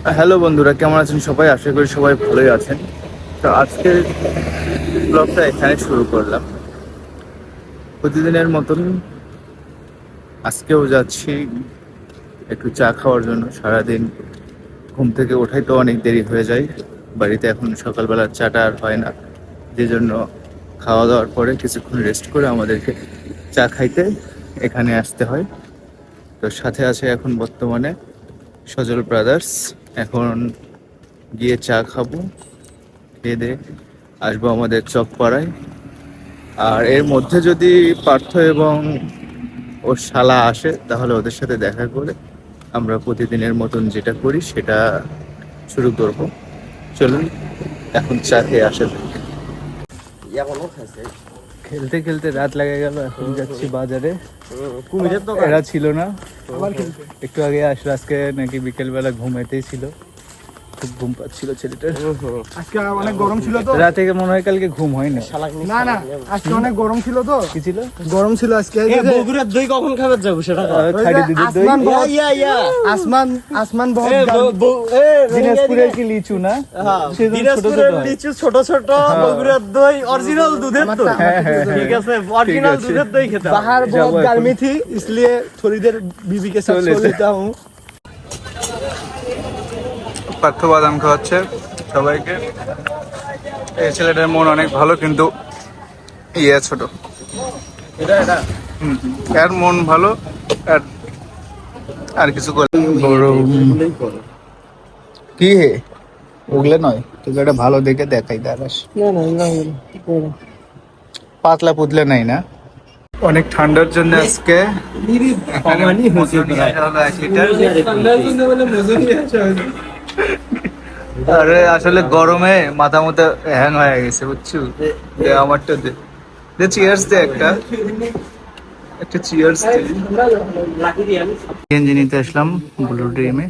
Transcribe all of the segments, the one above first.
Hello বন্ধুরা, কেমন আছেন সবাই? আশা করি সবাই ভালোই আছেন। তো আজকের ব্লগটা এখানে শুরু করলাম। প্রতিদিনের মতন আজকেও যাচ্ছি একটু চা খাওয়ার জন্য। সারাদিন ঘুম থেকে ওঠাই তো অনেক দেরি হয়ে যায়, বাড়িতে এখন সকালবেলা চাটা আর হয় না, যে জন্য খাওয়া দাওয়ার পরে কিছুক্ষণ রেস্ট করে আমাদেরকে চা খাইতে এখানে আসতে হয়। তো সাথে আছে এখন বর্তমানে সজল ব্রাদার্স। এখন গিয়ে চা খাবো, খেয়ে দিয়ে আসবো আমাদের চকপাড়ায়। আর এর মধ্যে যদি পার্থ এবং ওর শালা আসে তাহলে ওদের সাথে দেখা করে আমরা প্রতিদিনের মতন যেটা করি সেটা শুরু করব। চলুন এখন চা খেয়ে আসে। খেলতে খেলতে রাত লেগে গেল, এখন যাচ্ছি বাজারে। এরা ছিল না, একটু আগে আসলো। আজকে নাকি বিকেলবেলা ঘুমাইতেই ছিল, খুব ঘুম পাচ্ছিল ছেলেটার। আজকে অনেক গরম ছিল তো, রাতে মনে হয় কালকে ঘুম হয় না। না না আজকে অনেক গরম ছিল তো। কি ছিল? গরম ছিল আজকে। বগুড়ার দই কখন খাবে যাবো সেটা খাড়ি দিদি দই। আসমান আসমান বহুত দিনাজপুরের কি লিচু না? দিনাজপুরের লিচু ছোট ছোট, বগুড়ার দই অরিজিনাল দুধের দই। ঠিক আছে, অরিজিনাল দুধের দই খেতে হবে। बाहर बहुत गर्मी थी इसलिए थोड़ी देर बीबी के साथ सो लेता हूँ। পার্থ বাদাম খাওয়াচ্ছে সবাইকে। এই ছেলেটার মন অনেক ভালো, কিন্তু ছোট। এর মন ভালো, আর আর কিছু করে কি হে ওগুলো নয়, তোকে একটা ভালো দেখে দেখাই দাঁড়াস। পাতলা পুতলে নাই না? অনেক ঠান্ডার জন্য আজকে আরে আসলে গরমে মাথা মতো হ্যাং হয়ে গেছে, বুঝছো? আমারটা দে চিয়ার্স দে, একটা চিয়ার্স দে। সিএনজি নিতে আসলাম ব্লু ড্রিমে।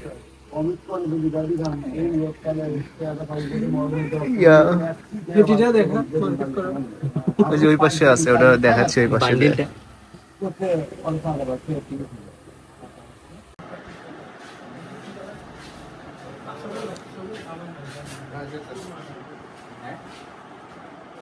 ওই পাশে আছে, ওটা দেখাচ্ছি ওই পাশে।